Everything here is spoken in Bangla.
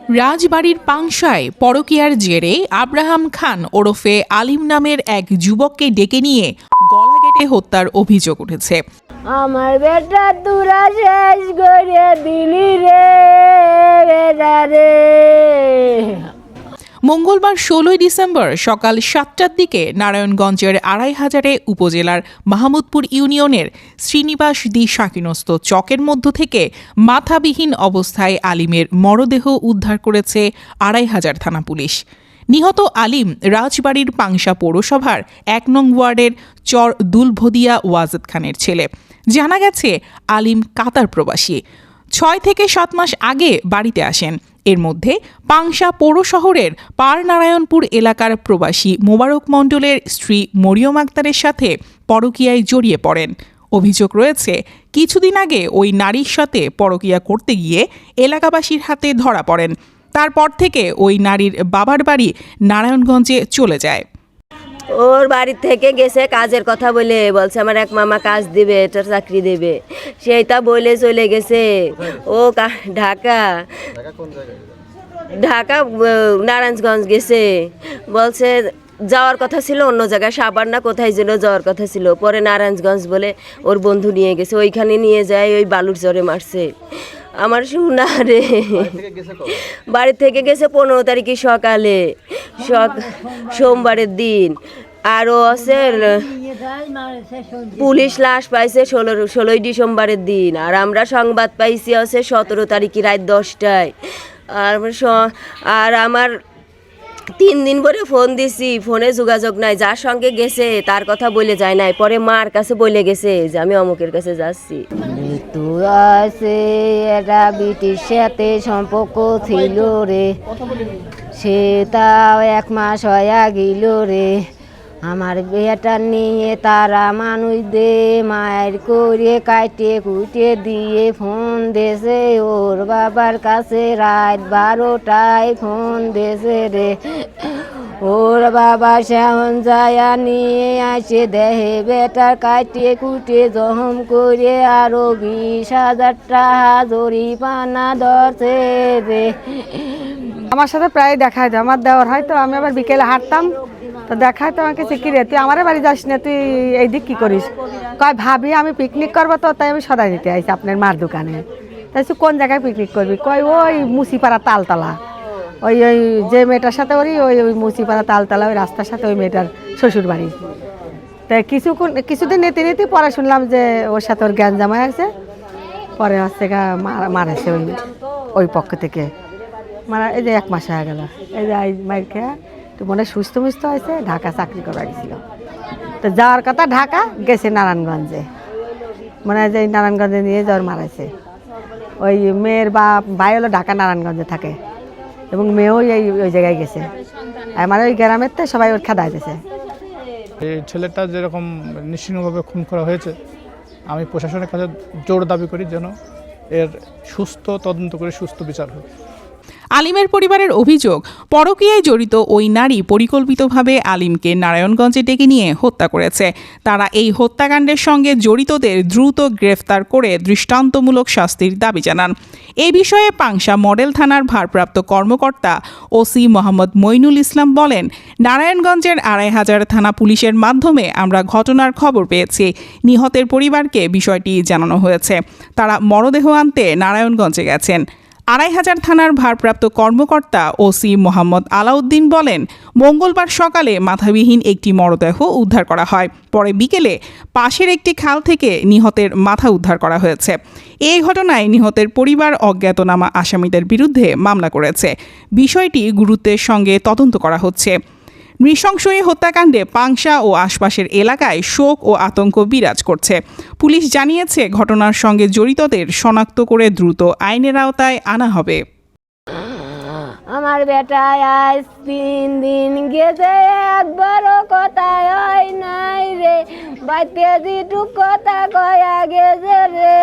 রাজবাড়ির পাংশায় পরকীয়ার জেরে আব্রাহাম খান ওরফে আলিম নামের এক যুবককে ডেকে নিয়ে গলা কেটে হত্যার অভিযোগ উঠেছে। আমার বেটা তুরা শেষ করে দিলি রে বেটা রে। মঙ্গলবার ১৬ ডিসেম্বর সকাল ৭টার দিকে নারায়ণগঞ্জের ২৫০০ উপজেলার মাহমুদপুর ইউনিয়নের শ্রীনিবাস দি শাকিনস্ত চকের মধ্য থেকে মাথাবিহীন অবস্থায় আলিমের মরদেহ উদ্ধার করেছে ২৫০০ থানা পুলিশ। নিহত আলিম রাজবাড়ির পাংশা পৌরসভার ১ নং ওয়ার্ডের চর দুলভদিয়া ওয়াজেদ খানের ছেলে। জানা গেছে আলিম কাতার প্রবাসী। ৬ থেকে ৭ মাস আগে বাড়িতে আসেন। এর মধ্যে পাংশা পৌর শহরের পারনারায়ণপুর এলাকার প্রবাসী মোবারক মণ্ডলের স্ত্রী মরিয়ম আক্তারের সাথে পরকীয়ায় জড়িয়ে পড়েন। অভিযোগ রয়েছে কিছুদিন আগে ওই নারীর সাথে পরকীয়া করতে গিয়ে এলাকাবাসীর হাতে ধরা পড়েন। তারপর থেকে ওই নারীর বাবার বাড়ি নারায়ণগঞ্জে চলে যায়। ওর বাড়ি থেকে গেছে কাজের কথা বলে, বলছে আমার এক মামা কাজ দিবে, এটা চাকরি দেবে, সেইটা বলে চলে গেছে। ও ঢাকা নারায়ণগঞ্জ গেছে, বলছে যাওয়ার কথা ছিল অন্য জায়গায়, সাবার না কোথায় যেন যাওয়ার কথা ছিল। পরে নারায়ণগঞ্জ বলে ওর বন্ধু নিয়ে গেছে, ওইখানে নিয়ে যায় ওই বালুর চরে মারছে। আমার শোনা রে, বাড়ি থেকে গেছে ১৫ তারিখে সকালে, সোমবারের দিন। আরও আছে পুলিশ লাশ পাইছে ১৬ ডিসেম্বরের দিন। আর আমরা সংবাদ পাইছি আছে ১৭ তারিখে রাত ১০টায়। আর আমার ৩ দিন পরে ফোন দিছি, ফোনে যোগাযোগ নাই। যার সঙ্গে গেছে তার কথা বলে যায় নাই, পরে মার কাছে বলে গেছে যে আমি অমুকের কাছে যাচ্ছি। মৃত্যু আছে এটা বিটির সাথে সম্পর্ক ছিল রে, সে তাও ১ মাস হয়ে গেল রে। আমার বেটা নিয়ে তারা মানুষ দে মায়ের করে কাটে কুটে দিয়ে ফোন দেছে ওর বাবার কাছে রাত ১২টায় ফোন দেছে রে। ওর বাবা সেমন যায়া নিয়ে আসে দেহে বেটার কাটে কুটে জখম করে আরো ২০,০০০ টাকা জরিমানা ধরছে রে। আমার সাথে প্রায় দেখায় দেয়, আমার দেওয়ার হয় তো আমি আবার বিকেলে হাঁটতাম তো দেখায় তো আমাকে কি রে তুই আমার বাড়ি যাস না, তুই এই দিক কী করিস? কয় ভাবি আমি পিকনিক করবো তো তাই আমি সদাই দিতে আইছি আপনার মার দোকানে। তাই কোন জায়গায় পিকনিক করবি? কয় ওই মুচিপাড়া তালতলা, ওই ওই যে মেয়েটার সাথে ওই ওই মুচিপাড়া তালতলা ওই রাস্তার সাথে ওই মেয়েটার শ্বশুর বাড়ি। তাই কিছুদিন নিতে নিতে পরে শুনলাম যে ওর সাথে ওর জ্ঞান জামাই আছে, পরে হচ্ছে মারেছে ওই পক্ষ থেকে মারা। এই যে ১ মাস হয়ে গেল, এই যে মায়ের খেয়ে তো মনে সুস্থ মুস্থ হয়েছে, ঢাকা চাকরি করা গেছিল। তো যাওয়ার কথা ঢাকা গেছে নারায়ণগঞ্জে, মানে যে নারায়ণগঞ্জে নিয়ে যাওয়ার মারাইছে। ওই মেয়ের ভাই হলো ঢাকা নারায়ণগঞ্জে থাকে এবং মেয়েও ওই জায়গায় গেছে। আমার ওই গ্রামের তো সবাই ওর খেদায় দিয়েছে। এই ছেলেটা যেরকম নিশ্চিহ্নভাবে খুন করা হয়েছে, আমি প্রশাসনের কাছে জোর দাবি করি যেন এর সুস্থ তদন্ত করে সুস্থ বিচার হয়। আলিমের পরিবারের অভিযোগ, পরকীয়ায় জড়িত ওই নারী পরিকল্পিতভাবে আলিমকে নারায়ণগঞ্জে ডেকে নিয়ে হত্যা করেছে। তারা এই হত্যাকাণ্ডের সঙ্গে জড়িতদের দ্রুত গ্রেফতার করে দৃষ্টান্তমূলক শাস্তির দাবি জানান। এই বিষয়ে পাংশা মডেল থানার ভারপ্রাপ্ত কর্মকর্তা ওসি মোহাম্মদ মইনুল ইসলাম বলেন, নারায়ণগঞ্জের ২৫০০ থানা পুলিশের মাধ্যমে আমরা ঘটনার খবর পেয়েছি। নিহতের পরিবারকে বিষয়টি জানানো হয়েছে। তারা মরদেহ আনতে নারায়ণগঞ্জে গেছেন। ২৫০০ থানার ভারপ্রাপ্ত কর্মকর্তা ওসি মোহাম্মদ আলাউদ্দিন বলেন, মঙ্গলবার সকালে মাথাবিহীন একটি মরদেহ উদ্ধার করা হয়। পরে বিকেলে পাশের একটি খাল থেকে নিহতের মাথা উদ্ধার করা হয়েছে। এই ঘটনায় নিহতের পরিবার অজ্ঞাতনামা আসামিদের বিরুদ্ধে মামলা করেছে। বিষয়টি গুরুত্বের সঙ্গে তদন্ত করা হচ্ছে। নৃশংস এই হত্যাকাণ্ডে পাংশা ও আশপাশের এলাকায় শোক ও আতঙ্ক বিরাজ করছে। পুলিশ জানিয়েছে ঘটনার সঙ্গে জড়িতদের শনাক্ত করে দ্রুত আইনের আওতায় আনা হবে। আমার বেটায় আজ ৩ দিন গেছে, একবারও কথা হয় নাই রে, বাইতে যেটুক কথা কয়া গেছে রে।